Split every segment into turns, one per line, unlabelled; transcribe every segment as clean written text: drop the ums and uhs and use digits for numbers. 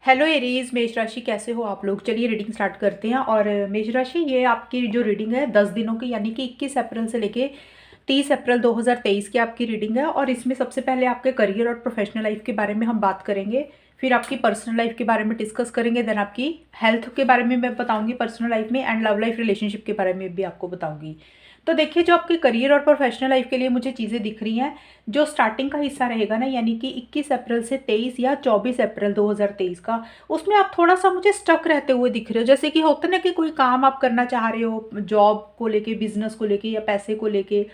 Hello Aries, मेष राशि कैसे हो आप लोग। चलिए रीडिंग स्टार्ट करते हैं। और मेष राशि, ये आपकी जो रीडिंग है 10 दिनों की, यानी कि 21 अप्रैल से लेके 30 अप्रैल 2023 की आपकी रीडिंग है। और इसमें सबसे पहले आपके करियर और प्रोफेशनल लाइफ के बारे में हम बात करेंगे, फिर आपकी पर्सनल लाइफ के बारे में डिस्कस करेंगे, देन आपकी हेल्थ के बारे में मैं बताऊंगी पर्सनल लाइफ में, एंड लव लाइफ रिलेशनशिप के बारे में भी आपको बताऊंगी। तो देखिए, जो आपके करियर और प्रोफेशनल लाइफ के लिए मुझे चीज़ें दिख रही हैं, जो स्टार्टिंग का हिस्सा रहेगा ना, यानी कि 21 अप्रैल से 23 या 24 अप्रैल 2023 का, उसमें आप थोड़ा सा मुझे स्टक रहते हुए दिख रहे हो। जैसे कि होता ना कि कोई काम आप करना चाह रहे हो, जॉब को लेके, बिजनेस को लेके या पैसे को लेके,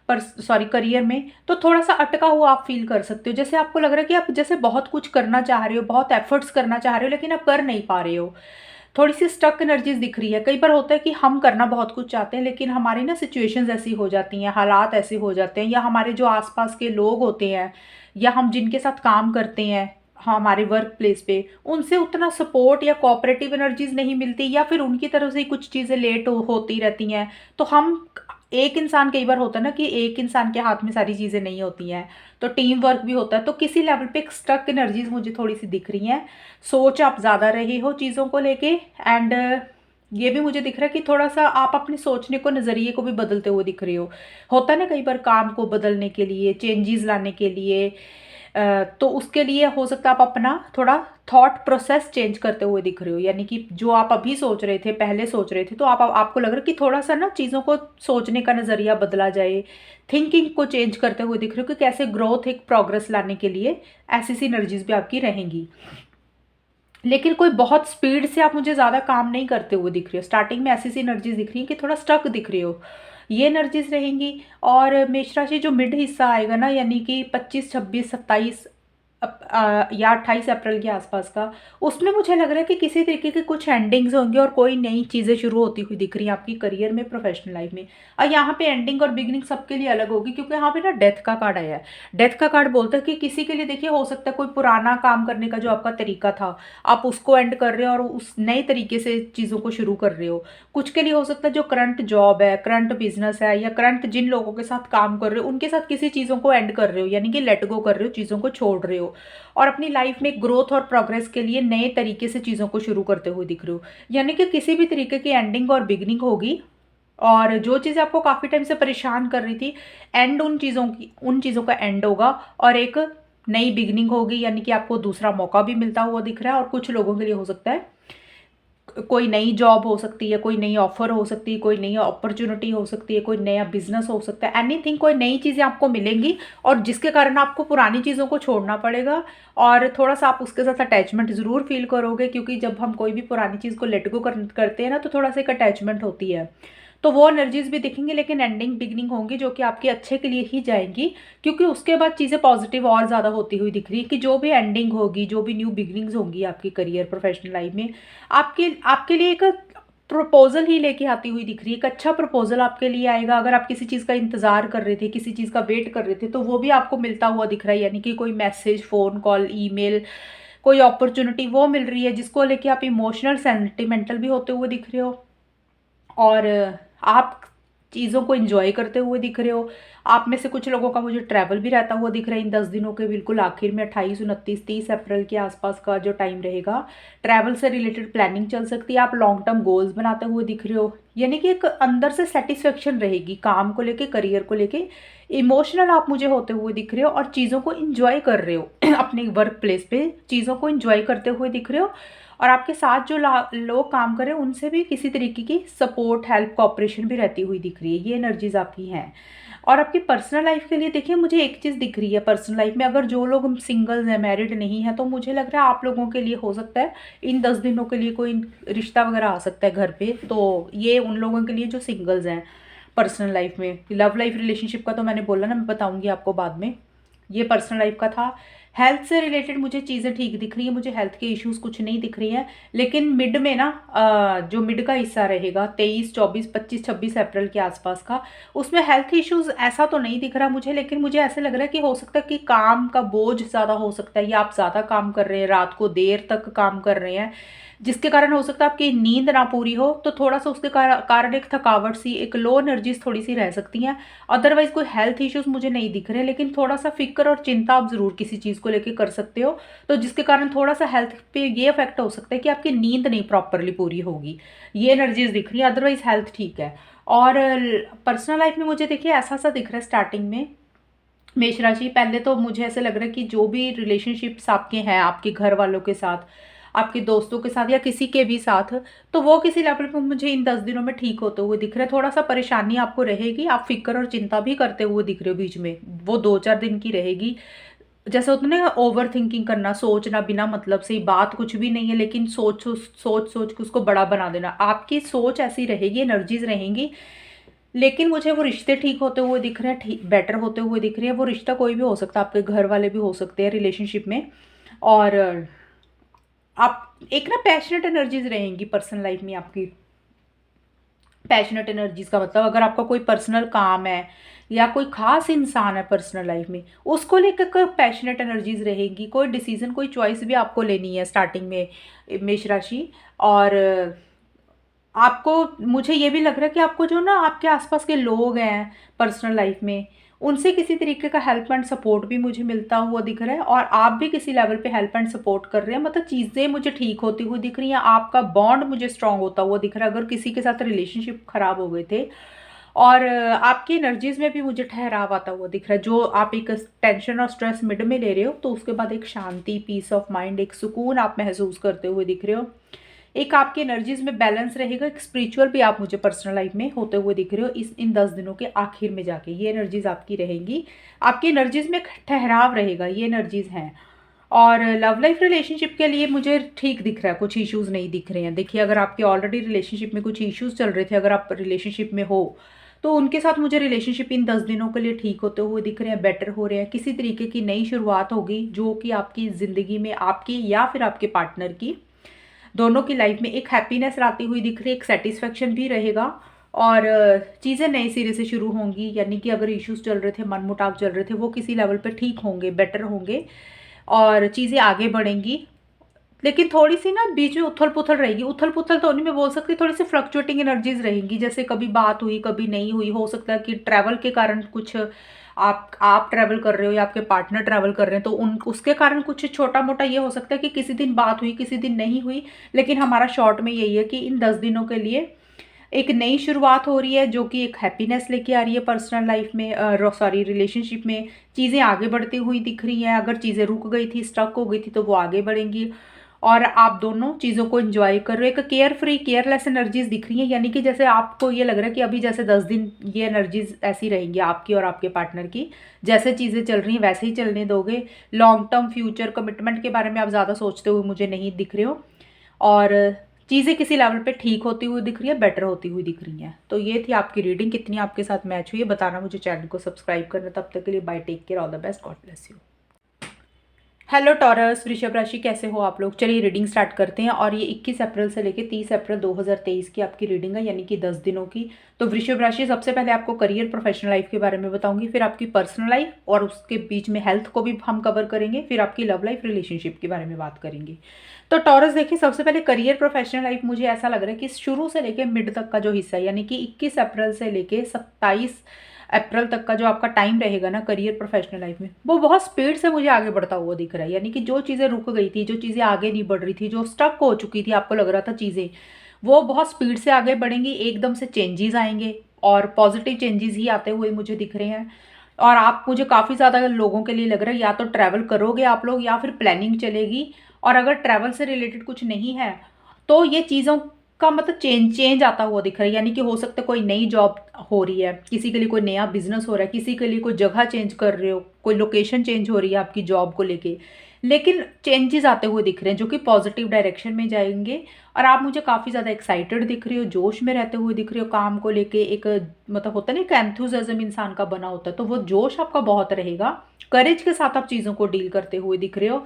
पर सॉरी करियर में, तो थोड़ा सा अटका हुआ आप फील कर सकते हो। जैसे आपको लग रहा है कि आप जैसे बहुत कुछ करना चाह रहे हो, बहुत एफर्ट्स करना चाह रहे हो, लेकिन आप कर नहीं पा रहे हो। थोड़ी सी स्टक एनर्जीज दिख रही है। कई बार होता है कि हम करना बहुत कुछ चाहते हैं, लेकिन हमारी ना सिचुएशंस ऐसी हो जाती हैं, हालात ऐसे हो जाते हैं, या हमारे जो आसपास के लोग होते हैं, या हम जिनके साथ काम करते हैं हमारे वर्क प्लेस पे, उनसे उतना सपोर्ट या कोऑपरेटिव एनर्जीज नहीं मिलती, या फिर उनकी तरफ से कुछ चीज़ें लेट होती रहती हैं। तो हम, एक इंसान, कई बार होता है ना कि एक इंसान के हाथ में सारी चीज़ें नहीं होती हैं, तो टीम वर्क भी होता है। तो किसी लेवल पे एक स्टक एनर्जीज मुझे थोड़ी सी दिख रही हैं। सोच आप ज़्यादा रहे हो चीज़ों को लेके, एंड ये भी मुझे दिख रहा है कि थोड़ा सा आप अपने सोचने को, नज़रिए को भी बदलते हुए दिख रहे हो। होता है ना कई बार, काम को बदलने के लिए, चेंजेस लाने के लिए, तो उसके लिए हो सकता है आप अपना थोड़ा थॉट प्रोसेस चेंज करते हुए दिख रहे हो। यानी कि जो आप अभी सोच रहे थे, पहले सोच रहे थे, तो आपको लग रहा है कि थोड़ा सा ना चीज़ों को सोचने का नज़रिया बदला जाए, थिंकिंग को चेंज करते हुए दिख रहे हो कि कैसे ग्रोथ, एक प्रोग्रेस लाने के लिए ऐसी सी एनर्जीज भी आपकी रहेंगी। लेकिन कोई बहुत स्पीड से आप मुझे ज़्यादा काम नहीं करते हुए दिख रही हो। स्टार्टिंग में ऐसी सी एनर्जीज दिख रही है कि थोड़ा स्टक दिख रही हो, ये एनर्जीज रहेंगी। और मेष राशि जो मिड हिस्सा आएगा ना, यानी कि 25 26 27 या 28 अप्रैल के आसपास का, उसमें मुझे लग रहा है कि किसी तरीके के कुछ एंडिंग्स होंगे और कोई नई चीज़ें शुरू होती हुई दिख रही हैं आपकी करियर में, प्रोफेशनल लाइफ में। और यहाँ पे एंडिंग और बिगनिंग सबके लिए अलग होगी, क्योंकि यहाँ पे ना डेथ का कार्ड आया है। डेथ का कार्ड बोलता है कि किसी के लिए, देखिए, हो सकता है कोई पुराना काम करने का जो आपका तरीका था, आप उसको एंड कर रहे हो और उस नए तरीके से चीज़ों को शुरू कर रहे हो। कुछ के लिए हो सकता है जो करंट जॉब है, करंट बिजनेस है, या करंट जिन लोगों के साथ काम कर रहे हो, उनके साथ किसी चीज़ों को एंड कर रहे हो, यानी कि लेट गो कर रहे हो, चीज़ों को छोड़ रहे हो, और अपनी लाइफ में ग्रोथ और प्रोग्रेस के लिए नए तरीके से चीज़ों को शुरू करते हुए दिख रहे हो। यानी कि किसी भी तरीके की एंडिंग और बिगनिंग होगी। और जो चीज़ें आपको काफ़ी टाइम से परेशान कर रही थी, एंड उन चीज़ों का एंड होगा, और एक नई बिगनिंग होगी। यानी कि आपको दूसरा मौका भी मिलता हुआ दिख रहा है। और कुछ लोगों के लिए हो सकता है कोई नई जॉब हो सकती है, कोई नई ऑफर हो सकती है, कोई नई अपॉर्चुनिटी हो सकती है, कोई नया बिजनेस हो सकता है, एनीथिंग, कोई नई चीज़ें आपको मिलेंगी, और जिसके कारण आपको पुरानी चीज़ों को छोड़ना पड़ेगा। और थोड़ा सा आप उसके साथ अटैचमेंट ज़रूर फील करोगे, क्योंकि जब हम कोई भी पुरानी चीज़ को लेट गो करते हैं ना, तो थोड़ा सा एक अटैचमेंट होती है। तो वो एनर्जीज भी दिखेंगी, लेकिन एंडिंग बिगनिंग होंगी जो कि आपके अच्छे के लिए ही जाएंगी, क्योंकि उसके बाद चीज़ें पॉजिटिव और ज़्यादा होती हुई दिख रही है कि जो भी एंडिंग होगी, जो भी न्यू बिगनिंग्स होंगी आपकी करियर प्रोफेशनल लाइफ में, आपके आपके लिए एक प्रपोजल ही लेके आती हुई दिख रही है। एक अच्छा प्रपोजल आपके लिए आएगा। अगर आप किसी चीज़ का इंतजार कर रहे थे, किसी चीज़ का वेट कर रहे थे, तो वो भी आपको मिलता हुआ दिख रहा है। यानी कि कोई मैसेज, फ़ोन कॉल, ईमेल, कोई अपॉर्चुनिटी वो मिल रही है, जिसको लेके आप इमोशनल सेंटिमेंटल भी होते हुए दिख रहे हो। और आप चीज़ों को एंजॉय करते हुए दिख रहे हो। आप में से कुछ लोगों का मुझे ट्रैवल भी रहता हुआ दिख रहा है इन 10 दिनों के बिल्कुल आखिर में, 28 29 30 अप्रैल के आसपास का जो टाइम रहेगा, ट्रैवल से रिलेटेड प्लानिंग चल सकती है। आप लॉन्ग टर्म गोल्स बनाते हुए दिख रहे हो। यानी कि एक अंदर से सेटिस्फेक्शन रहेगी काम को लेके, करियर को लेके। इमोशनल आप मुझे होते हुए दिख रहे हो, और चीज़ों को इंजॉय कर रहे हो अपने वर्क प्लेस पे चीज़ों को इंजॉय करते हुए दिख रहे हो। और आपके साथ जो लोग काम कर रहे हैं, उनसे भी किसी तरीके की सपोर्ट, हेल्प, कॉपरेशन भी रहती हुई दिख रही है। ये एनर्जीज आपकी हैं। और आपकी पर्सनल लाइफ के लिए देखिए, मुझे एक चीज़ दिख रही है पर्सनल लाइफ में, अगर जो लोग सिंगल्स हैं, मैरिड नहीं है, तो मुझे लग रहा है आप लोगों के लिए हो सकता है इन 10 दिनों के लिए कोई रिश्ता वगैरह आ सकता है घर पे। तो ये उन लोगों के लिए जो सिंगल्स हैं पर्सनल लाइफ में। लव लाइफ रिलेशनशिप का तो मैंने बोला ना, मैं बताऊंगी आपको बाद में। ये पर्सनल लाइफ का था। हेल्थ से रिलेटेड मुझे चीज़ें ठीक दिख रही है, मुझे हेल्थ के इश्यूज कुछ नहीं दिख रही हैं। लेकिन मिड में ना, जो मिड का हिस्सा रहेगा 23 24 25 26 अप्रैल के आसपास का, उसमें हेल्थ इश्यूज ऐसा तो नहीं दिख रहा मुझे। लेकिन मुझे ऐसे लग रहा है कि हो सकता है कि काम का बोझ ज़्यादा हो सकता है, या आप ज़्यादा काम कर रहे हैं, रात को देर तक काम कर रहे हैं, जिसके कारण हो सकता है आपकी नींद ना पूरी हो, तो थोड़ा सा उसके कारण एक थकावट सी, एक लो एनर्जीज थोड़ी सी रह सकती हैं। अदरवाइज कोई हेल्थ इश्यूज मुझे नहीं दिख रहे, लेकिन थोड़ा सा फिक्र और चिंता आप जरूर किसी चीज़ को लेकर कर सकते हो, तो जिसके कारण थोड़ा सा हेल्थ पे ये इफेक्ट हो सकता है कि आपकी नींद नहीं प्रॉपरली पूरी होगी। ये एनर्जीज दिख रही है, अदरवाइज हेल्थ ठीक है। और पर्सनल लाइफ में मुझे देखिए ऐसा सा दिख रहा है स्टार्टिंग में, मेष राशि, पहले तो मुझे ऐसे लग रहा है कि जो भी रिलेशनशिप्स आपके हैं, आपके घर वालों के साथ, आपके दोस्तों के साथ या किसी के भी साथ, तो वो किसी लेवल पे मुझे इन 10 दिनों में ठीक होते हुए दिख रहे हैं। थोड़ा सा परेशानी आपको रहेगी, आप फिक्र और चिंता भी करते हुए दिख रहे हो बीच में, वो 2-4 दिन की रहेगी। जैसे होता है ना ओवर थिंकिंग करना, सोचना बिना मतलब से, बात कुछ भी नहीं है लेकिन सोच सोच सोच के उसको बड़ा बना देना, आपकी सोच ऐसी रहेगी, एनर्जीज रहेंगी। लेकिन मुझे वो रिश्ते ठीक होते हुए दिख रहे हैं, ठीक बेटर होते हुए दिख रहे हैं। वो रिश्ता कोई भी हो सकता है, आपके घर वाले भी हो सकते हैं रिलेशनशिप में। और आप एक ना पैशनेट एनर्जीज रहेंगी पर्सनल लाइफ में आपकी। पैशनेट एनर्जीज का मतलब अगर आपका कोई पर्सनल काम है या कोई खास इंसान है पर्सनल लाइफ में, उसको लेकर कोई पैशनेट एनर्जीज रहेगी। कोई डिसीजन, कोई चॉइस भी आपको लेनी है स्टार्टिंग में, मेष राशि। और आपको, मुझे ये भी लग रहा है कि आपको जो ना आपके आसपास के लोग हैं पर्सनल लाइफ में, उनसे किसी तरीके का हेल्प एंड सपोर्ट भी मुझे मिलता हुआ दिख रहा है, और आप भी किसी लेवल पे हेल्प एंड सपोर्ट कर रहे हैं। मतलब चीज़ें मुझे ठीक होती हुई दिख रही हैं, आपका बॉन्ड मुझे स्ट्रांग होता हुआ दिख रहा है अगर किसी के साथ रिलेशनशिप खराब हो गए थे। और आपकी एनर्जीज में भी मुझे ठहराव आता हुआ दिख रहा है। जो आप एक टेंशन और स्ट्रेस मिड में ले रहे हो, तो उसके बाद एक शांति, पीस ऑफ माइंड, एक सुकून आप महसूस करते हुए दिख रहे हो। एक आपकी एनर्जीज में बैलेंस रहेगा, एक स्पिरिचुअल भी आप मुझे पर्सनल लाइफ में होते हुए दिख रहे हो इस इन 10 दिनों के आखिर में जाके। ये एनर्जीज आपकी रहेंगी, आपकी एनर्जीज में ठहराव रहेगा, ये एनर्जीज हैं। और लव लाइफ रिलेशनशिप के लिए मुझे ठीक दिख रहा है, कुछ इश्यूज नहीं दिख रहे हैं। देखिए अगर आपके ऑलरेडी रिलेशनशिप में कुछ इश्यूज चल रहे थे, अगर आप रिलेशनशिप में हो, तो उनके साथ मुझे रिलेशनशिप इन 10 दिनों के लिए ठीक होते हुए दिख रहे हैं, बेटर हो रहे हैं। किसी तरीके की नई शुरुआत होगी जो कि आपकी ज़िंदगी में, आपकी या फिर आपके पार्टनर की, दोनों की लाइफ में एक हैप्पीनेस आती हुई दिख रही है, एक सेटिस्फेक्शन भी रहेगा। और चीज़ें नए सिरे से शुरू होंगी, यानी कि अगर इश्यूज चल रहे थे, मनमुटाव चल रहे थे, वो किसी लेवल पे ठीक होंगे, बेटर होंगे, और चीज़ें आगे बढ़ेंगी। लेकिन थोड़ी सी ना बीच में उथल पुथल रहेगी। उथल पुथल तो नहीं मैं बोल सकती, थोड़ी सी फ्लक्चुएटिंग एनर्जीज रहेंगी, जैसे कभी बात हुई कभी नहीं हुई। हो सकता है कि ट्रैवल के कारण कुछ, आप ट्रैवल कर रहे हो या आपके पार्टनर ट्रैवल कर रहे हैं, तो उन उसके कारण कुछ छोटा मोटा ये हो सकता है कि किसी दिन बात हुई किसी दिन नहीं हुई। लेकिन हमारा शॉर्ट में यही है कि इन 10 दिनों के लिए एक नई शुरुआत हो रही है जो कि एक हैप्पीनेस लेके आ रही है पर्सनल लाइफ में, सॉरी रिलेशनशिप में। चीज़ें आगे बढ़ती हुई दिख रही हैं, अगर चीज़ें रुक गई थी, स्टक हो गई थी, तो वो आगे बढ़ेंगी। और आप दोनों चीज़ों को एंजॉय कर रहे हो, एक केयर फ्री, केयरलेस एनर्जीज दिख रही हैं। यानी कि जैसे आपको ये लग रहा है कि अभी जैसे 10 दिन ये एनर्जीज ऐसी रहेंगी आपकी और आपके पार्टनर की, जैसे चीज़ें चल रही हैं वैसे ही चलने दोगे। लॉन्ग टर्म फ्यूचर कमिटमेंट के बारे में आप ज़्यादा सोचते हुए मुझे नहीं दिख रहे हो, और चीज़ें किसी लेवल पे ठीक होती हुई दिख रही है, बेटर होती हुई दिख रही हैं। तो ये थी आपकी रीडिंग, कितनी आपके साथ मैच हुई है बताना मुझे, चैनल को सब्सक्राइब करना। तब तक के लिए bye, take care, all the best, God bless you. Hello Taurus, वृषभ राशि, कैसे हो आप लोग? चलिए रीडिंग स्टार्ट करते हैं। और ये 21 अप्रैल से लेकर 30 अप्रैल 2023 की आपकी रीडिंग है, यानी कि 10 दिनों की। तो वृषभ राशि, सबसे पहले आपको करियर प्रोफेशनल लाइफ के बारे में बताऊंगी, फिर आपकी पर्सनल लाइफ, और उसके बीच में हेल्थ को भी हम कवर करेंगे, फिर आपकी लव लाइफ रिलेशनशिप के बारे में बात करेंगे। तो टॉरस देखिए, सबसे पहले करियर प्रोफेशनल लाइफ, मुझे ऐसा लग रहा है कि शुरू से लेकर मिड तक का जो हिस्सा है, यानी कि 21 अप्रैल से लेकर 27 अप्रैल तक का जो आपका टाइम रहेगा ना करियर प्रोफेशनल लाइफ में, वो बहुत स्पीड से मुझे आगे बढ़ता हुआ दिख रहा है। यानी कि जो चीज़ें रुक गई थी, जो चीज़ें आगे नहीं बढ़ रही थी, जो स्टक हो चुकी थी, आपको लग रहा था चीज़ें, वो बहुत स्पीड से आगे बढ़ेंगी। एकदम से चेंजेस आएंगे और पॉजिटिव चेंजेस ही आते हुए मुझे दिख रहे हैं। और आप, मुझे काफ़ी ज़्यादा लोगों के लिए लग रहा है या तो ट्रैवल करोगे आप लोग, या फिर प्लानिंग चलेगी। और अगर ट्रैवल से रिलेटेड कुछ नहीं है, तो ये चीज़ों का मतलब चेंज आता हुआ दिख रहा है। यानी कि हो सकता है कोई नई जॉब हो रही है, किसी के लिए कोई नया बिजनेस हो रहा है, किसी के लिए कोई जगह चेंज कर रहे हो, कोई लोकेशन चेंज हो रही है आपकी जॉब को लेके। लेकिन चेंजेस आते हुए दिख रहे हैं जो कि पॉजिटिव डायरेक्शन में जाएंगे। और आप मुझे काफ़ी ज़्यादा एक्साइटेड दिख रही हो, जोश में रहते हुए दिख रही हो काम को लेके। एक मतलब होता है ना, एक एंथुसियाज्म इंसान का बना होता है, तो वो जोश आपका बहुत रहेगा। करेज के साथ आप चीज़ों को डील करते हुए दिख रहे हो,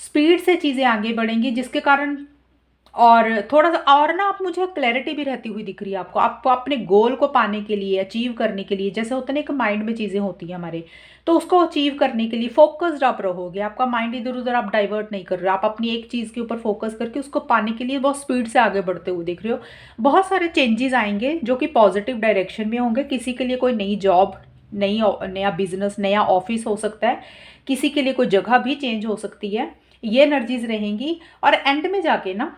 स्पीड से चीज़ें आगे बढ़ेंगी, जिसके कारण और थोड़ा सा और ना आप मुझे क्लैरिटी भी रहती हुई दिख रही है आपको, आपको अपने गोल को पाने के लिए, अचीव करने के लिए, जैसे होता है ना एक माइंड में चीज़ें होती हैं हमारे, तो उसको अचीव करने के लिए फोकस्ड आप रहोगे, आपका माइंड इधर उधर आप डाइवर्ट नहीं कर रहे हो, आप अपनी एक चीज़ के ऊपर फोकस करके उसको पाने के लिए बहुत स्पीड से आगे बढ़ते हुए दिख रहे हो। बहुत सारे चेंजेस आएंगे जो कि पॉजिटिव डायरेक्शन में होंगे। किसी के लिए कोई नई जॉब, नई नया बिजनेस, नया ऑफिस हो सकता है, किसी के लिए कोई जगह भी चेंज हो सकती है, ये एनर्जीज रहेंगी। और एंड में जाके ना,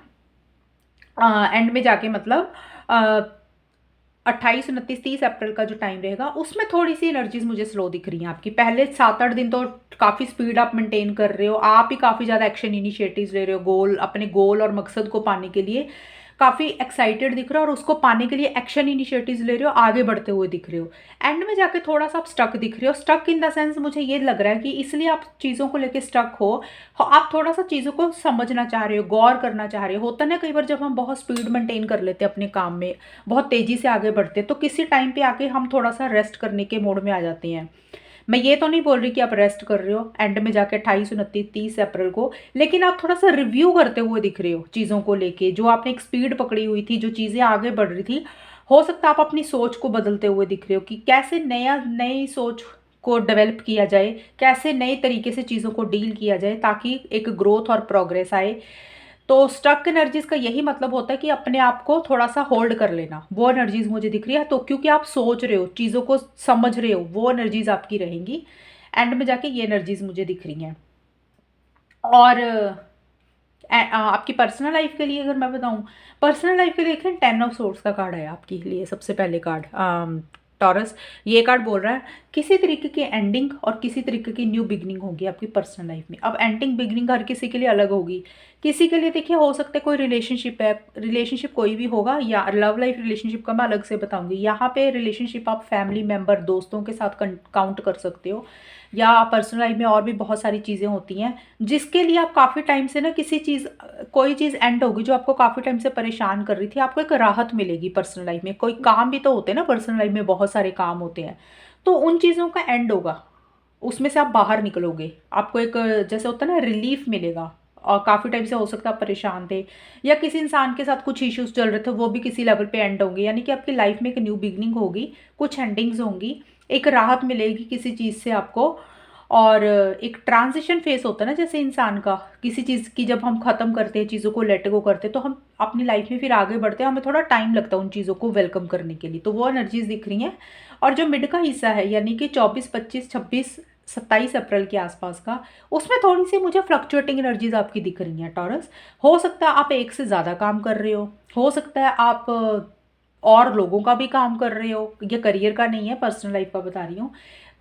एंड में जाके मतलब 28, 29, 30 अप्रैल का जो टाइम रहेगा उसमें थोड़ी सी एनर्जीज मुझे स्लो दिख रही हैं आपकी। पहले 7-8 दिन तो काफ़ी स्पीड आप मेंटेन कर रहे हो, आप ही काफ़ी ज़्यादा एक्शन इनिशिएटिव्स ले रहे हो, गोल, अपने गोल और मकसद को पाने के लिए काफ़ी एक्साइटेड दिख रहे हो और उसको पाने के लिए एक्शन इनिशिएटिव्स ले रहे हो, आगे बढ़ते हुए दिख रहे हो। एंड में जाके थोड़ा सा आप स्टक दिख रहे हो। स्टक इन द सेंस मुझे ये लग रहा है कि इसलिए आप चीज़ों को लेके स्टक हो, आप थोड़ा सा चीज़ों को समझना चाह रहे हो, गौर करना चाह रहे हो। होता ना कई बार जब हम बहुत स्पीड मेंटेन कर लेते हैं अपने काम में, बहुत तेज़ी से आगे बढ़ते हैं, तो किसी टाइम पे आके हम थोड़ा सा रेस्ट करने के मोड में आ जाते हैं। मैं ये तो नहीं बोल रही कि आप रेस्ट कर रहे हो एंड में जाके 28, 29, 30 अप्रैल को, लेकिन आप थोड़ा सा रिव्यू करते हुए दिख रहे हो चीज़ों को लेके। जो आपने एक स्पीड पकड़ी हुई थी, जो चीज़ें आगे बढ़ रही थी, हो सकता है आप अपनी सोच को बदलते हुए दिख रहे हो कि कैसे नई सोच को डेवलप किया जाए, कैसे नए तरीके से चीज़ों को डील किया जाए ताकि एक ग्रोथ और प्रोग्रेस आए। तो स्टक एनर्जीज का यही मतलब होता है कि अपने आप को थोड़ा सा होल्ड कर लेना, वो एनर्जीज मुझे दिख रही है। तो क्योंकि आप सोच रहे हो, चीज़ों को समझ रहे हो, वो एनर्जीज आपकी रहेंगी। एंड में जाके ये एनर्जीज मुझे दिख रही हैं। और आपकी पर्सनल लाइफ के लिए अगर मैं बताऊं, पर्सनल लाइफ के लिए देखें 10 ऑफ सोर्ड्स का कार्ड है आपके लिए सबसे पहले कार्ड, टॉरस। ये कार्ड बोल रहा है किसी तरीके की एंडिंग और किसी तरीके की न्यू बिगनिंग होगी आपकी पर्सनल लाइफ में। अब एंडिंग बिगनिंग हर किसी के लिए अलग होगी। किसी के लिए देखिए हो सकता है कोई रिलेशनशिप है, रिलेशनशिप कोई भी होगा, या लव लाइफ रिलेशनशिप का मैं अलग से बताऊंगी। यहाँ पे रिलेशनशिप आप फैमिली मेम्बर, दोस्तों के साथ काउंट कर सकते हो, या पर्सनल लाइफ में और भी बहुत सारी चीज़ें होती हैं जिसके लिए आप काफ़ी टाइम से ना किसी चीज़, कोई चीज़ एंड होगी जो आपको काफ़ी टाइम से परेशान कर रही थी, आपको एक राहत मिलेगी पर्सनल लाइफ में। कोई काम भी तो होते हैं ना पर्सनल लाइफ में, बहुत सारे काम होते हैं, तो उन चीज़ों का एंड होगा, उसमें से आप बाहर निकलोगे, आपको एक जैसे होता है ना रिलीफ मिलेगा। और काफ़ी टाइम से हो सकता है आप परेशान थे, या किसी इंसान के साथ कुछ इश्यूज चल रहे थे, वो भी किसी लेवल पे एंड होंगे। यानी कि आपकी लाइफ में एक न्यू बिगनिंग होगी, कुछ एंडिंग्स होंगी, एक राहत मिलेगी किसी चीज़ से आपको। और एक ट्रांजिशन फेस होता है ना जैसे इंसान का, किसी चीज़ की जब हम ख़त्म करते हैं, चीज़ों को लेट गो करते हैं, तो हम अपनी लाइफ में फिर आगे बढ़ते हैं, हमें थोड़ा टाइम लगता है उन चीज़ों को वेलकम करने के लिए। तो वो एनर्जीज दिख रही हैं। और जो मिड का हिस्सा है यानी कि 24, 25, 26, 27 अप्रैल के आसपास का, उसमें थोड़ी सी मुझे फ्लक्चुएटिंग एनर्जीज आपकी दिख रही हैं टॉरस। हो सकता है आप एक से ज़्यादा काम कर रहे हो सकता है आप और लोगों का भी काम कर रहे हो। ये करियर का नहीं है, पर्सनल लाइफ का बता रही हूँ।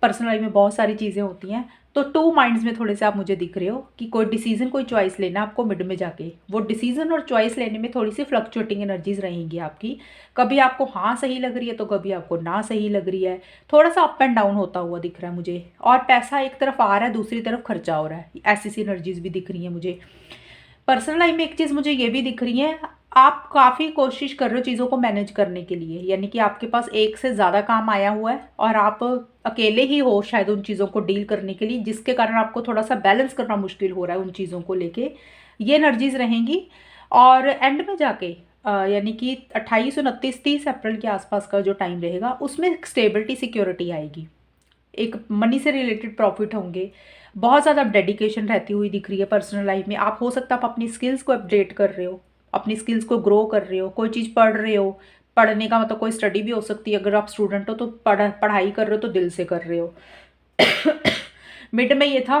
पर्सनल लाइफ में बहुत सारी चीज़ें होती हैं, तो 2 माइंड्स में थोड़े से आप मुझे दिख रहे हो कि कोई डिसीजन, कोई चॉइस लेना आपको मिड में जाके। वो डिसीजन और चॉइस लेने में थोड़ी सी फ्लक्चुएटिंग एनर्जीज रहेंगी आपकी। कभी आपको हाँ सही लग रही है तो कभी आपको ना सही लग रही है, थोड़ा सा अप एंड डाउन होता हुआ दिख रहा है मुझे। और पैसा एक तरफ आ रहा है, दूसरी तरफ खर्चा हो रहा है, ऐसी सी एनर्जीज भी दिख रही है मुझे। पर्सनल लाइफ में एक चीज़ मुझे ये भी दिख रही है, आप काफ़ी कोशिश कर रहे हो चीज़ों को मैनेज करने के लिए, यानी कि आपके पास एक से ज़्यादा काम आया हुआ है और आप अकेले ही हो शायद उन चीज़ों को डील करने के लिए, जिसके कारण आपको थोड़ा सा बैलेंस करना मुश्किल हो रहा है उन चीज़ों को लेके। ये एनर्जीज रहेंगी। और एंड में जाके यानी कि 28, 29, 30 अप्रैल के आसपास का जो टाइम रहेगा उसमें एक स्टेबिलिटी, सिक्योरिटी आएगी, एक मनी से रिलेटेड प्रॉफिट होंगे। बहुत ज़्यादा डेडिकेशन रहती हुई दिख रही है पर्सनल लाइफ में। आप हो सकता है आप अपनी स्किल्स को अपडेट कर रहे हो, अपनी स्किल्स को ग्रो कर रहे हो, कोई चीज़ पढ़ रहे हो। पढ़ने का मतलब कोई स्टडी भी हो सकती है, अगर आप स्टूडेंट हो तो पढ़ाई कर रहे हो तो दिल से कर रहे हो। मिड में ये था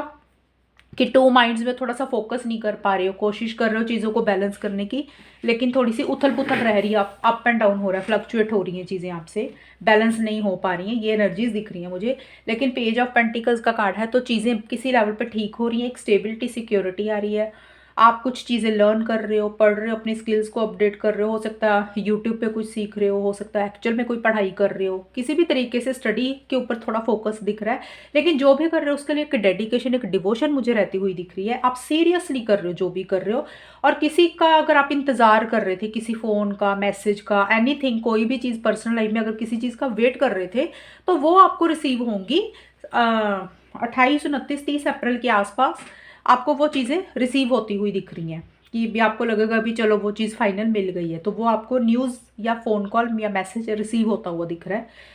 कि 2 माइंड्स में थोड़ा सा फोकस नहीं कर पा रहे हो, कोशिश कर रहे हो चीज़ों को बैलेंस करने की, लेकिन थोड़ी सी उथल पुथल रह रही है, अप एंड डाउन हो रहा है, फ्लक्चुएट हो रही हैं चीज़ें आपसे, बैलेंस नहीं हो पा रही हैं, ये एनर्जीज दिख रही हैं मुझे। लेकिन पेज ऑफ पेंटिकल्स का कार्ड है, तो चीज़ें किसी लेवल पे ठीक हो रही हैं, एक स्टेबिलिटी, सिक्योरिटी आ रही है। आप कुछ चीज़ें लर्न कर रहे हो, पढ़ रहे हो, अपनी स्किल्स को अपडेट कर रहे हो सकता है यूट्यूब पे कुछ सीख रहे हो सकता है एक्चुअल में कोई पढ़ाई कर रहे हो, किसी भी तरीके से स्टडी के ऊपर थोड़ा फोकस दिख रहा है। लेकिन जो भी कर रहे हो उसके लिए एक डेडिकेशन, एक डिवोशन मुझे रहती हुई दिख रही है। आप सीरियसली कर रहे हो जो भी कर रहे हो। और किसी का अगर आप इंतज़ार कर रहे थे, किसी फ़ोन का, मैसेज का, एनीथिंग, कोई भी चीज़ पर्सनल लाइफ में अगर किसी चीज़ का वेट कर रहे थे, तो वो आपको रिसीव होंगी 28, 29, 30 अप्रैल के आसपास। आपको वो चीज़ें रिसीव होती हुई दिख रही हैं कि भी आपको लगेगा भी चलो वो चीज़ फाइनल मिल गई है, तो वो आपको न्यूज़ या फ़ोन कॉल या मैसेज रिसीव होता हुआ दिख रहा है।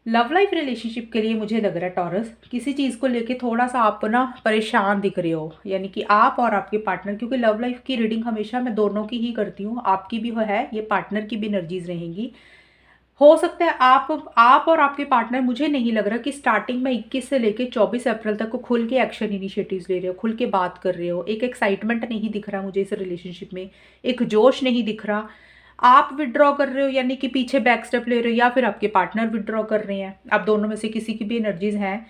लव लाइफ रिलेशनशिप के लिए मुझे लग रहा है टॉरस, किसी चीज़ को लेके थोड़ा सा आप ना परेशान दिख रहे हो, यानी कि आप और आपके पार्टनर, क्योंकि लव लाइफ की रीडिंग हमेशा मैं दोनों की ही करती हूँ, आपकी भी है, ये पार्टनर की भी एनर्जीज रहेंगी। हो सकता है आप और आपके पार्टनर, मुझे नहीं लग रहा कि स्टार्टिंग में 21 से लेके 24 अप्रैल तक को खुल के एक्शन इनिशिएटिव्स ले रहे हो, खुल के बात कर रहे हो। एक एक्साइटमेंट नहीं दिख रहा मुझे इस रिलेशनशिप में, एक जोश नहीं दिख रहा। आप विड्रॉ कर रहे हो यानी कि पीछे बैक स्टेप ले रहे हो, या फिर आपके पार्टनर विड्रॉ कर रहे हैं, आप दोनों में से किसी की भी एनर्जीज हैं।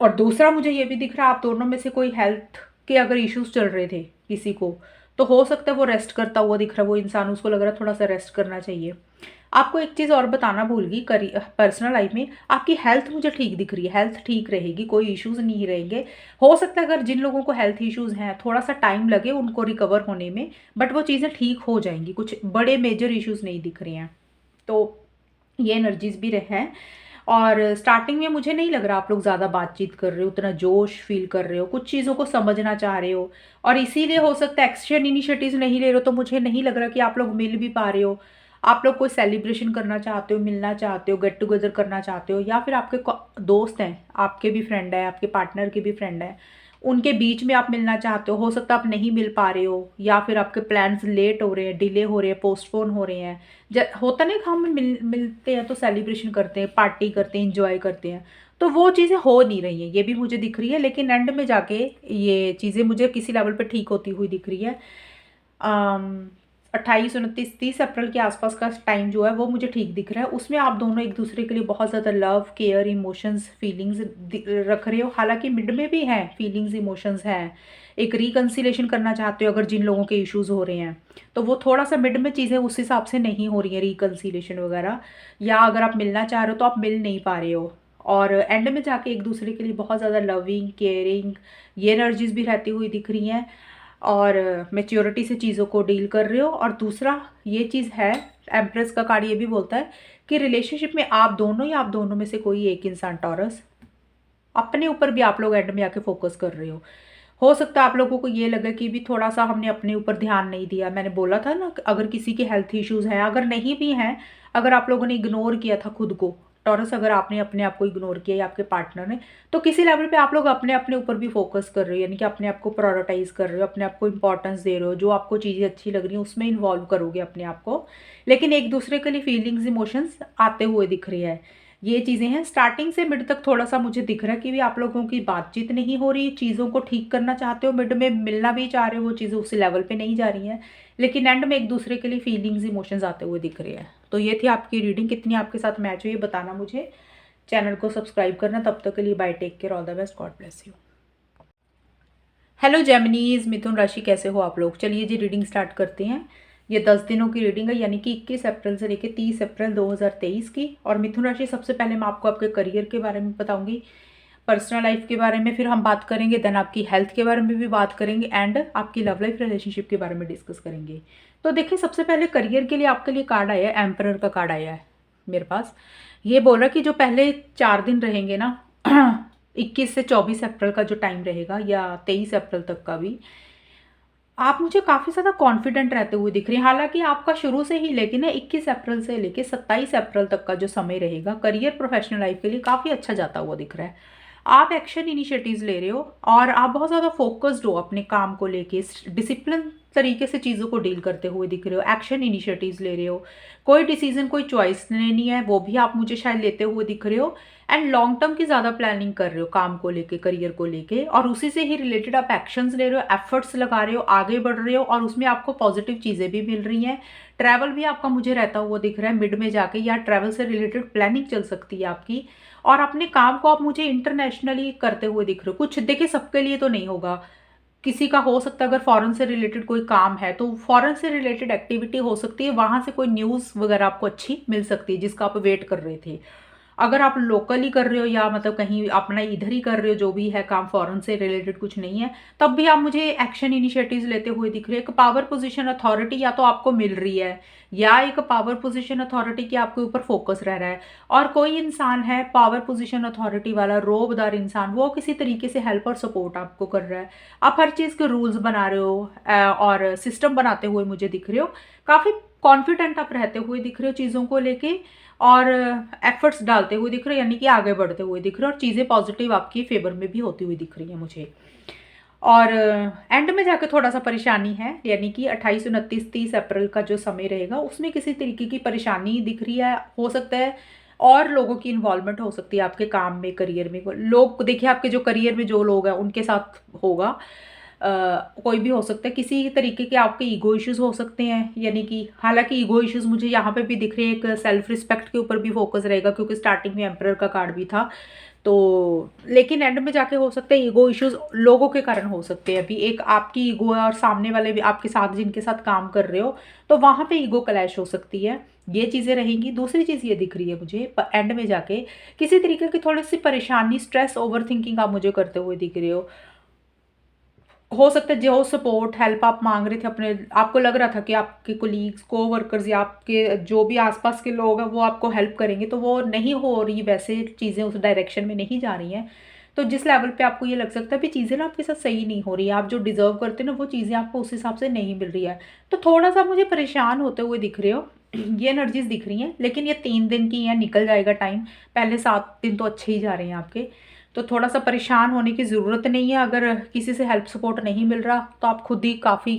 और दूसरा मुझे ये भी दिख रहा है, आप दोनों में से कोई हेल्थ के अगर इश्यूज चल रहे थे किसी को, तो हो सकता है वो रेस्ट करता हुआ दिख रहा है, वो इंसान, उसको लग रहा है थोड़ा सा रेस्ट करना चाहिए। आपको एक चीज़ और बताना भूल गई, पर्सनल लाइफ में आपकी हेल्थ मुझे ठीक दिख रही है, हेल्थ ठीक रहेगी, कोई इश्यूज नहीं रहेंगे। हो सकता है अगर जिन लोगों को हेल्थ इश्यूज हैं थोड़ा सा टाइम लगे उनको रिकवर होने में, बट वो चीज़ें ठीक हो जाएंगी, कुछ बड़े मेजर इश्यूज नहीं दिख रहे हैं। तो ये एनर्जीज भी रहे हैं। और स्टार्टिंग में मुझे नहीं लग रहा आप लोग ज़्यादा बातचीत कर रहे हो, उतना जोश फील कर रहे हो, कुछ चीज़ों को समझना चाह रहे हो, और इसीलिए हो सकता है एक्शन इनिशिएटिव्स नहीं ले रहे हो। तो मुझे नहीं लग रहा कि आप लोग मिल भी पा रहे हो। आप लोग कोई सेलिब्रेशन करना चाहते हो, मिलना चाहते हो, गेट टुगेदर करना चाहते हो, या फिर आपके दोस्त हैं, आपके भी फ्रेंड है, आपके पार्टनर के भी फ्रेंड है, उनके बीच में आप मिलना चाहते हो सकता है आप नहीं मिल पा रहे हो, या फिर आपके प्लान्स लेट हो रहे हैं, डिले हो रहे हैं, पोस्टपोन हो रहे हैं। होता नहीं कि हम मिलते हैं तो सेलिब्रेशन करते हैं, पार्टी करते हैं, इंजॉय करते हैं, तो वो चीज़ें हो नहीं रही हैं, ये भी मुझे दिख रही है। लेकिन एंड में जाके ये चीज़ें मुझे किसी लेवल पे ठीक होती हुई दिख रही है। 28, 29, 30 अप्रैल के आसपास का टाइम जो है वो मुझे ठीक दिख रहा है। उसमें आप दोनों एक दूसरे के लिए बहुत ज़्यादा लव, केयर, इमोशंस, फीलिंग्स रख रहे हो। हालांकि मिड में भी हैं फीलिंग्स, इमोशंस हैं, एक रिकन्सिलेशन करना चाहते हो अगर जिन लोगों के इश्यूज हो रहे हैं, तो वो थोड़ा सा मिड में चीज़ें उस हिसाब से नहीं हो रही हैं, रिकन्सिलेशन वगैरह। या अगर आप मिलना चाह रहे हो तो आप मिल नहीं पा रहे हो, और एंड में जाके एक दूसरे के लिए बहुत ज़्यादा लविंग, केयरिंग, ये एनर्जीज भी रहती हुई दिख रही हैं, और मैच्योरिटी से चीज़ों को डील कर रहे हो। और दूसरा ये चीज़ है, एम्प्रेस का कार्ड ये भी बोलता है कि रिलेशनशिप में आप दोनों या आप दोनों में से कोई एक इंसान, टॉरस, अपने ऊपर भी आप लोग एंड में आके फोकस कर रहे हो सकता है आप लोगों को ये लगे कि भी थोड़ा सा हमने अपने ऊपर ध्यान नहीं दिया। मैंने बोला था ना, अगर किसी के हेल्थ इश्यूज हैं, अगर नहीं भी हैं, अगर आप लोगों ने इग्नोर किया था खुद को, टॉरस, अगर आपने अपने आप को इग्नोर किया या आपके पार्टनर ने, तो किसी लेवल पे आप लोग अपने अपने ऊपर भी फोकस कर रहे हो, यानी कि अपने आप को प्रायोरिटाइज कर रहे हो, अपने आप को इंपॉर्टेंस दे रहे हो, जो आपको चीज़ें अच्छी लग रही हैं उसमें इन्वॉल्व करोगे अपने आप को। लेकिन एक दूसरे के लिए फीलिंग्स, इमोशंस आते हुए दिख रही है। ये चीज़ें हैं। स्टार्टिंग से मिड तक थोड़ा सा मुझे दिख रहा है कि भी आप लोगों की बातचीत नहीं हो रही, चीज़ों को ठीक करना चाहते हो, मिड में मिलना भी चाह रहे हो, वो चीज़ें उसी लेवल पे नहीं जा रही हैं, लेकिन एंड में एक दूसरे के लिए फीलिंग्स, इमोशंस आते हुए दिख रहे हैं। तो ये थी आपकी रीडिंग, कितनी आपके साथ मैच हुई ये बताना मुझे, चैनल को सब्सक्राइब करना। तब तक के लिए bye, take care, all the best, God bless you. Hello Geminis, मिथुन राशि, कैसे हो आप लोग? चलिए जी रीडिंग स्टार्ट करते हैं। ये 10 दिनों की रीडिंग है, यानी कि 21 अप्रैल से लेकर 30 अप्रैल 2023 की। और मिथुन राशि, सबसे पहले मैं आपको आपके करियर के बारे में बताऊंगी, पर्सनल लाइफ के बारे में फिर हम बात करेंगे, देन आपकी हेल्थ के बारे में भी बात करेंगे, एंड आपकी लव लाइफ रिलेशनशिप के बारे में डिस्कस करेंगे। तो देखिए, सबसे पहले करियर के लिए आपके लिए कार्ड आया है, एम्परर का कार्ड आया है मेरे पास। ये बोल रहा है कि जो पहले 4 दिन रहेंगे ना 21 से 24 अप्रैल का जो टाइम रहेगा, या 23 अप्रैल तक का भी, आप मुझे काफ़ी ज़्यादा कॉन्फिडेंट रहते हुए दिख रही हैं। हालांकि आपका शुरू से ही, लेकिन 21 अप्रैल से लेके 27 अप्रैल तक का जो समय रहेगा करियर, प्रोफेशनल लाइफ के लिए काफ़ी अच्छा जाता हुआ दिख रहा है। आप एक्शन इनिशिएटिव्स ले रहे हो, और आप बहुत ज़्यादा फोकस्ड हो अपने काम को लेके, डिसिप्लिन तरीके से चीज़ों को डील करते हुए दिख रहे हो, एक्शन इनिशिएटिव्स ले रहे हो, कोई डिसीजन, कोई चॉइस लेनी है वो भी आप मुझे शायद लेते हुए दिख रहे हो, एंड लॉन्ग टर्म की ज़्यादा प्लानिंग कर रहे हो काम को लेके, करियर को लेके, और उसी से ही रिलेटेड आप एक्शंस ले रहे हो, एफर्ट्स लगा रहे हो, आगे बढ़ रहे हो, और उसमें आपको पॉजिटिव चीज़ें भी मिल रही हैं। ट्रैवल भी आपका मुझे रहता हुआ दिख रहा है मिड में जाके, या ट्रैवल से रिलेटेड प्लानिंग चल सकती है आपकी, और अपने काम को आप मुझे इंटरनेशनली करते हुए दिख रहे हो। कुछ देखिए, सबके लिए तो नहीं होगा, किसी का हो सकता है अगर फॉरेन से रिलेटेड कोई काम है तो फॉरेन से रिलेटेड एक्टिविटी हो सकती है, वहाँ से कोई न्यूज़ वगैरह आपको अच्छी मिल सकती है जिसका आप वेट कर रहे थे। अगर आप लोकली कर रहे हो या मतलब कहीं अपना इधर ही कर रहे हो, जो भी है काम फॉरेन से रिलेटेड कुछ नहीं है, तब भी आप मुझे एक्शन इनिशिएटिव्स लेते हुए दिख रहे हो। एक पावर पोजीशन अथॉरिटी या तो आपको मिल रही है, या एक पावर पोजीशन अथॉरिटी की आपके ऊपर फोकस रह रहा है। और कोई इंसान है पावर पोजीशन अथॉरिटी वाला रोबदार इंसान, वो किसी तरीके से हेल्प और सपोर्ट आपको कर रहा है। आप हर चीज़ के रूल्स बना रहे हो और सिस्टम बनाते हुए मुझे दिख रहे हो। काफ़ी कॉन्फिडेंट आप रहते हुए दिख रहे हो चीज़ों को लेके, और एफर्ट्स डालते हुए दिख रहे हो, यानी कि आगे बढ़ते हुए दिख रहे हो, और चीज़ें पॉजिटिव आपकी फेवर में भी होती हुई दिख रही हैं मुझे। और एंड में जाकर थोड़ा सा परेशानी है, यानी कि 28, 29, 30 अप्रैल का जो समय रहेगा उसमें किसी तरीके की परेशानी दिख रही है। हो सकता है और लोगों की इन्वॉल्वमेंट हो सकती है आपके काम में, करियर में। लोग देखिए, आपके जो करियर में जो लोग हैं उनके साथ होगा। कोई भी हो सकता है, किसी तरीके के आपके ईगो इश्यूज हो सकते हैं, यानी कि हालांकि ईगो इश्यूज मुझे यहाँ पे भी दिख रहे हैं। एक सेल्फ रिस्पेक्ट के ऊपर भी फोकस रहेगा, क्योंकि स्टार्टिंग में एम्परर का कार्ड भी था। तो लेकिन एंड में जाके हो सकता है ईगो इश्यूज लोगों के कारण हो सकते हैं। अभी एक आपकी ईगो है और सामने वाले भी आपके साथ जिनके साथ काम कर रहे हो, तो वहाँ पे ईगो क्लैश हो सकती है। ये चीज़ें रहेंगी। दूसरी चीज़ ये दिख रही है मुझे एंड में जाके किसी तरीके की थोड़ी सी परेशानी, स्ट्रेस, ओवर थिंकिंग आप मुझे करते हुए दिख रहे हो सकता है जो सपोर्ट हेल्प आप मांग रहे थे अपने, आपको लग रहा था कि आपके कोलीग्स, को वर्कर्स या आपके जो भी आसपास के लोग हैं वो आपको हेल्प करेंगे, तो वो नहीं हो रही, वैसे चीज़ें उस डायरेक्शन में नहीं जा रही हैं। तो जिस लेवल पे आपको ये लग सकता है कि चीज़ें ना आपके साथ सही नहीं हो रही है, आप जो डिज़र्व करते हैं ना वो चीज़ें आपको उस हिसाब से नहीं मिल रही है, तो थोड़ा सा मुझे परेशान होते हुए दिख रहे हो। ये एनर्जीज दिख रही हैं, लेकिन ये 3 दिन की हैं, निकल जाएगा टाइम। पहले 7 दिन तो अच्छे ही जा रहे हैं आपके, तो थोड़ा सा परेशान होने की ज़रूरत नहीं है। अगर किसी से हेल्प सपोर्ट नहीं मिल रहा तो आप खुद ही काफ़ी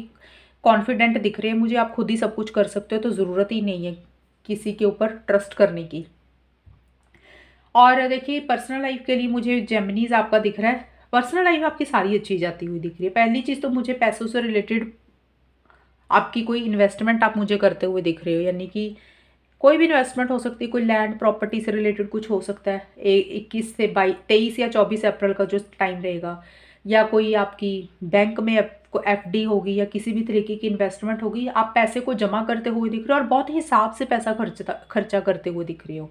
कॉन्फिडेंट दिख रहे हैं मुझे, आप खुद ही सब कुछ कर सकते हो, तो ज़रूरत ही नहीं है किसी के ऊपर ट्रस्ट करने की। और देखिए, पर्सनल लाइफ के लिए मुझे जेमिनीज आपका दिख रहा है। पर्सनल लाइफ आपकी सारी अच्छी जाती हुई दिख रही है। पहली चीज़ तो मुझे पैसों से रिलेटेड आपकी कोई इन्वेस्टमेंट आप मुझे करते हुए दिख रहे हो, यानी कि कोई भी इन्वेस्टमेंट हो सकती है, कोई लैंड प्रॉपर्टी से रिलेटेड कुछ हो सकता है। 21 से 23 या 24 अप्रैल का जो टाइम रहेगा, या कोई आपकी बैंक में एफडी होगी या किसी भी तरीके की इन्वेस्टमेंट होगी। आप पैसे को जमा करते हुए दिख रहे हो और बहुत ही हिसाब से पैसा खर्चा करते हुए दिख रहे हो।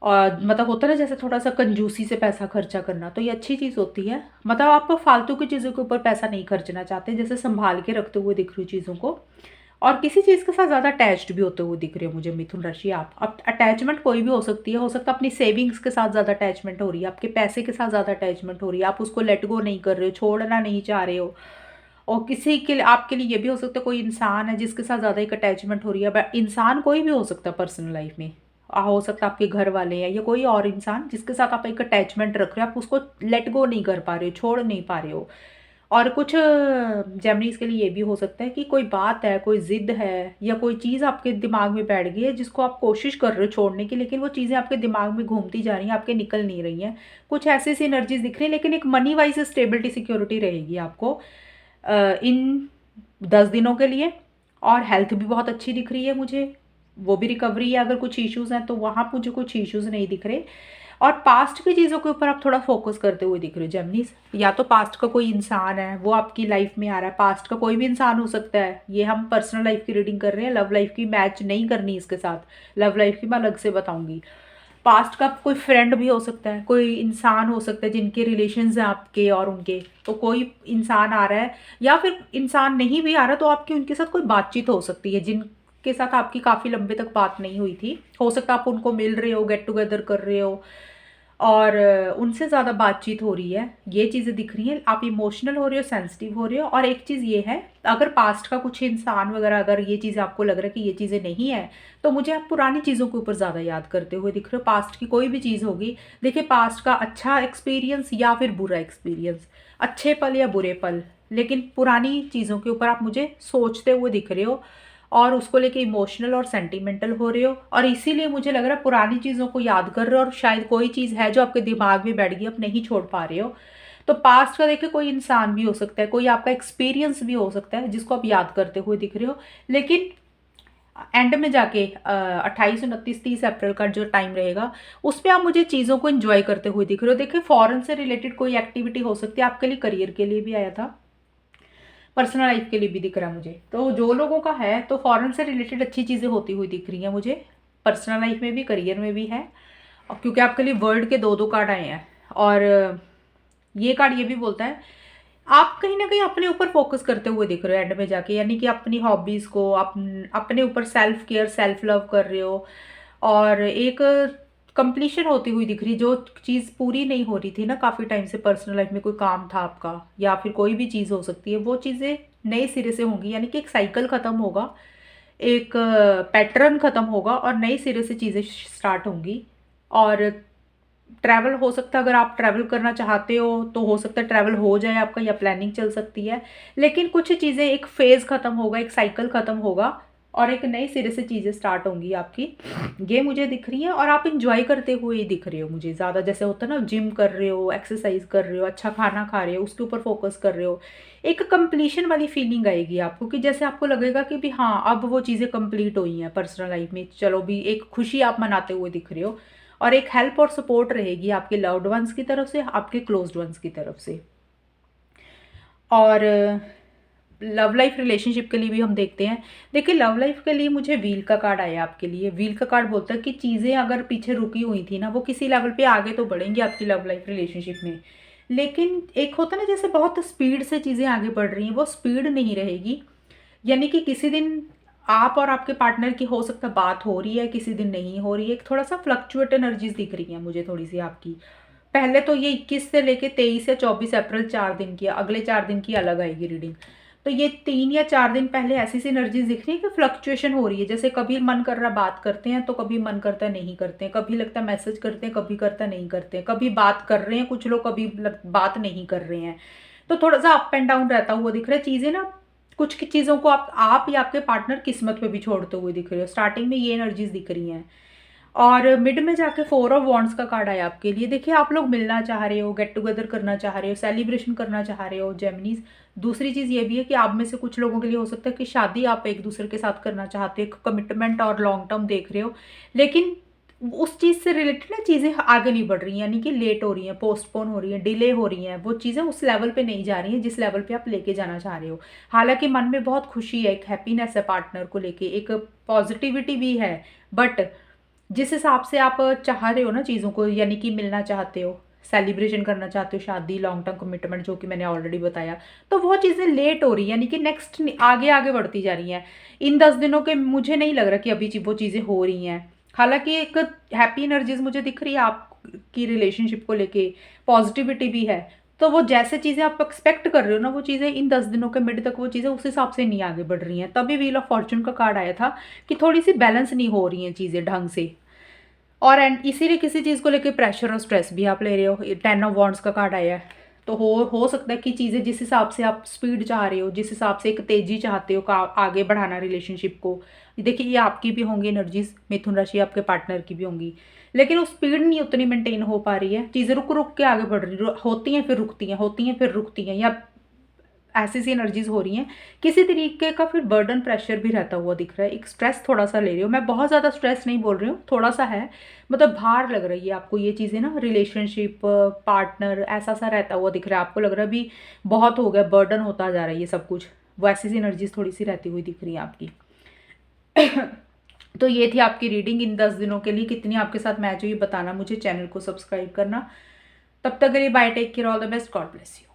और मतलब होता है ना जैसे थोड़ा सा कंजूसी से पैसा खर्चा करना, तो ये अच्छी चीज़ होती है। मतलब आप फालतू की चीज़ों के ऊपर पैसा नहीं खर्चना चाहते, जैसे संभाल के रखते हुए दिख रही हो चीज़ों को। और किसी चीज़ के साथ ज़्यादा अटैच्ड भी होते हुए दिख रहे हो मुझे मिथुन राशि। आप अब अटैचमेंट कोई भी हो सकती है, हो सकता है अपनी सेविंग्स के साथ ज़्यादा अटैचमेंट हो रही है, आपके पैसे के साथ ज़्यादा अटैचमेंट हो रही है, आप उसको लेट गो नहीं कर रहे हो, छोड़ना नहीं चाह रहे हो। और किसी के लिए, आपके लिए ये भी हो सकता है कोई इंसान है जिसके साथ ज़्यादा एक अटैचमेंट हो रही है। बट इंसान कोई भी हो सकता है पर्सनल लाइफ में, हो सकता है आपके घर वाले हैं या कोई और इंसान जिसके साथ आप एक अटैचमेंट रख रहे हो, आप उसको लेट गो नहीं कर पा रहे हो, छोड़ नहीं पा रहे हो। और कुछ जेमिनीज के लिए ये भी हो सकता है कि कोई बात है, कोई जिद है, या कोई चीज़ आपके दिमाग में बैठ गई है जिसको आप कोशिश कर रहे हो छोड़ने की, लेकिन वो चीज़ें आपके दिमाग में घूमती जा रही हैं, आपके निकल नहीं रही हैं। कुछ ऐसी सी एनर्जीज दिख रही है, लेकिन एक मनी वाइज स्टेबिलिटी सिक्योरिटी रहेगी आपको इन 10 दिनों के लिए। और हेल्थ भी बहुत अच्छी दिख रही है मुझे, वो भी रिकवरी है। अगर कुछ इश्यूज़ हैं तो वहाँ मुझे कुछ इश्यूज़ नहीं दिख रहे। और पास्ट की चीज़ों के ऊपर आप थोड़ा फोकस करते हुए दिख रहे हो जेमिनीज। या तो पास्ट का कोई इंसान है वो आपकी लाइफ में आ रहा है, पास्ट का कोई भी इंसान हो सकता है। ये हम पर्सनल लाइफ की रीडिंग कर रहे हैं, लव लाइफ की मैच नहीं करनी इसके साथ। लव लाइफ की मैं अलग से बताऊंगी। पास्ट का कोई फ्रेंड भी हो सकता है, कोई इंसान हो सकता है जिनके रिलेशंस हैं आपके और उनके, तो कोई इंसान आ रहा है। या फिर इंसान नहीं भी आ रहा तो आपकी उनके साथ कोई बातचीत हो सकती है जिनके साथ आपकी काफ़ी लंबे तक बात नहीं हुई थी। हो सकता है आप उनको मिल रहे हो, गेट टुगेदर कर रहे हो और उनसे ज़्यादा बातचीत हो रही है। ये चीज़ें दिख रही हैं, आप इमोशनल हो रहे हो, सेंसिटिव हो रहे हो। और एक चीज़ ये है, अगर पास्ट का कुछ इंसान वगैरह, अगर ये चीज़ आपको लग रहा है कि ये चीज़ें नहीं है, तो मुझे आप पुरानी चीज़ों के ऊपर ज़्यादा याद करते हुए दिख रहे हो। पास्ट की कोई भी चीज़ होगी, देखिए पास्ट का अच्छा एक्सपीरियंस या फिर बुरा एक्सपीरियंस, अच्छे पल या बुरे पल, लेकिन पुरानी चीज़ों के ऊपर आप मुझे सोचते हुए दिख रहे हो और उसको लेके इमोशनल और सेंटिमेंटल हो रहे हो। और इसीलिए मुझे लग रहा है पुरानी चीज़ों को याद कर रहे हो, और शायद कोई चीज़ है जो आपके दिमाग में बैठ गई, आप नहीं छोड़ पा रहे हो। तो पास्ट का देखिए कोई इंसान भी हो सकता है, कोई आपका एक्सपीरियंस भी हो सकता है जिसको आप याद करते हुए दिख रहे हो। लेकिन एंड में जाके 28, 29, 30 अप्रैल का जो टाइम रहेगा उसमें आप मुझे चीज़ों को एंजॉय करते हुए दिख रहे हो। देखिए, फॉरेन से रिलेटेड कोई एक्टिविटी हो सकती है आपके लिए, करियर के लिए भी आया था, पर्सनल लाइफ के लिए भी दिख रहा है मुझे। तो जो लोगों का है तो फॉरेन से रिलेटेड अच्छी चीज़ें होती हुई दिख रही हैं मुझे, पर्सनल लाइफ में भी, करियर में भी है। क्योंकि आपके लिए वर्ल्ड के दो दो कार्ड आए हैं। और ये कार्ड ये भी बोलता है आप कहीं ना कहीं अपने ऊपर फोकस करते हुए दिख रहे हो एंड में जाके, यानी कि अपनी हॉबीज़ को अपने ऊपर सेल्फ केयर सेल्फ लव कर रहे हो। और एक कंप्लीशन होती हुई दिख रही, जो चीज़ पूरी नहीं हो रही थी ना काफ़ी टाइम से, पर्सनल लाइफ में कोई काम था आपका या फिर कोई भी चीज़ हो सकती है, वो चीज़ें नए सिरे से होंगी। यानी कि एक साइकिल ख़त्म होगा, एक पैटर्न ख़त्म होगा और नए सिरे से चीज़ें स्टार्ट होंगी। और ट्रैवल हो सकता है, अगर आप ट्रैवल करना चाहते हो तो हो सकता है ट्रैवल हो जाए आपका, या प्लानिंग चल सकती है। लेकिन कुछ चीज़ें, एक फेज़ ख़त्म होगा, एक साइकिल ख़त्म होगा और एक नए सिरे से चीज़ें स्टार्ट होंगी आपकी, ये मुझे दिख रही है। और आप इंजॉय करते हुए ही दिख रहे हो मुझे ज़्यादा, जैसे होता है ना, जिम कर रहे हो, एक्सरसाइज कर रहे हो, अच्छा खाना खा रहे हो, उसके ऊपर फोकस कर रहे हो। एक कंप्लीशन वाली फीलिंग आएगी आपको, कि जैसे आपको लगेगा कि भी हाँ अब वो चीज़ें कंप्लीट हुई हैं पर्सनल लाइफ में, चलो भी एक खुशी आप मनाते हुए दिख रहे हो। और एक हेल्प और सपोर्ट रहेगी आपके लव्ड वंस की तरफ से, आपके क्लोज्ड वंस की तरफ से। और लव लाइफ रिलेशनशिप के लिए भी हम देखते हैं। देखिए, लव लाइफ के लिए मुझे व्हील का कार्ड आया आपके लिए। व्हील का कार्ड बोलता है कि चीज़ें अगर पीछे रुकी हुई थी ना, वो किसी लेवल पे आगे तो बढ़ेंगी आपकी लव लाइफ रिलेशनशिप में। लेकिन एक होता है ना, जैसे बहुत स्पीड से चीज़ें आगे बढ़ रही हैं, वो स्पीड नहीं रहेगी। यानी कि किसी दिन आप और आपके पार्टनर की हो सकता है बात हो रही है, किसी दिन नहीं हो रही है। एक थोड़ा सा फ्लक्चुएट एनर्जीज दिख रही हैं मुझे थोड़ी सी आपकी। पहले तो ये 21 से लेके 23 या 24 अप्रैल 4 दिन की, अगले 4 दिन की अलग आएगी रीडिंग। तो ये 3 या 4 दिन पहले ऐसी सी एनर्जीज दिख रही है कि फ्लक्चुएशन हो रही है। जैसे कभी मन कर रहा बात करते हैं, तो कभी मन करता है नहीं करते हैं, कभी लगता है मैसेज करते हैं, कभी करता नहीं करते हैं, कभी बात कर रहे हैं कुछ लोग, कभी बात नहीं कर रहे हैं। तो थोड़ा सा अप एंड डाउन रहता हुआ दिख रहा है चीज़ें ना। कुछ की चीज़ों को आप या आपके पार्टनर किस्मत पे भी छोड़ते हुए दिख रहे हो। स्टार्टिंग में ये एनर्जीज दिख रही हैं। और मिड में जाके 4 ऑफ वॉन्ड्स का कार्ड आया आपके लिए। देखिए, आप लोग मिलना चाह रहे हो, गेट टुगेदर करना चाह रहे हो, सेलिब्रेशन करना चाह रहे हो जेमिनीज। दूसरी चीज़ ये भी है कि आप में से कुछ लोगों के लिए हो सकता है कि शादी आप एक दूसरे के साथ करना चाहते हो, एक कमिटमेंट और लॉन्ग टर्म देख रहे हो। लेकिन उस चीज़ से रिलेटेड ना चीज़ें आगे नहीं बढ़ रही हैं, यानी कि लेट हो रही हैं, पोस्टपोन हो रही हैं, डिले हो रही हैं। वो चीज़ें उस लेवल पे नहीं जा रही हैं जिस लेवल पे आप लेके जाना चाह रहे हो। हालांकि मन में बहुत खुशी है, एक हैप्पीनेस है पार्टनर को लेके, एक पॉजिटिविटी भी है। बट जिस हिसाब से आप चाह रहे हो ना चीज़ों को, यानी कि मिलना चाहते हो, सेलिब्रेशन करना चाहते हो, शादी, लॉन्ग टर्म कमिटमेंट, जो कि मैंने ऑलरेडी बताया, तो वो चीज़ें लेट हो रही है, यानी कि नेक्स्ट आगे आगे बढ़ती जा रही हैं। इन 10 दिनों के मुझे नहीं लग रहा कि अभी वो चीज़ें हो रही हैं। हालांकि एक हैप्पी एनर्जीज मुझे दिख रही है आपकी रिलेशनशिप को लेके, पॉजिटिविटी भी है। तो वो जैसे चीज़ें आप एक्सपेक्ट कर रहे हो ना, वो चीज़ें इन 10 दिनों के मिड तक वो चीज़ें उस हिसाब से नहीं आगे बढ़ रही हैं। तभी व्हील ऑफ फॉर्चून का कार्ड आया था कि थोड़ी सी बैलेंस नहीं हो रही हैं चीज़ें ढंग से। और एंड इसीलिए किसी चीज़ को लेके प्रेशर और स्ट्रेस भी आप ले रहे हो। 10 ऑफ वॉन्ड्स का कार्ड आया है। तो हो सकता है कि चीज़ें जिस हिसाब से आप स्पीड चाह रहे हो, जिस हिसाब से एक तेज़ी चाहते हो का आगे बढ़ाना रिलेशनशिप को, देखिए ये आपकी भी होंगी एनर्जीज, मिथुन राशि आपके पार्टनर की भी होंगी। लेकिन वो स्पीड नहीं उतनी मेंटेन हो पा रही है, चीज़ें रुक रुक के आगे बढ़ रही होती हैं, फिर रुकती हैं, होती हैं फिर रुकती हैं, या ऐसी सी एनर्जीज हो रही हैं। किसी तरीके का फिर बर्डन प्रेशर भी रहता हुआ दिख रहा है। एक स्ट्रेस थोड़ा सा ले रही हो, मैं बहुत ज़्यादा स्ट्रेस नहीं बोल रही हूँ, थोड़ा सा है, मतलब भार लग रही है आपको ये चीज़ें ना, रिलेशनशिप, पार्टनर, ऐसा सा रहता हुआ दिख रहा है। आपको लग रहा है अभी बहुत हो गया, बर्डन होता जा रहा है ये सब कुछ। वैसी सी एनर्जीज थोड़ी सी रहती हुई दिख रही है आपकी। तो ये थी आपकी रीडिंग इन 10 दिनों के लिए। कितनी आपके साथ मैच हुई बताना मुझे, चैनल को सब्सक्राइब करना। तब तक के लिए bye, take care, all the best, God bless you.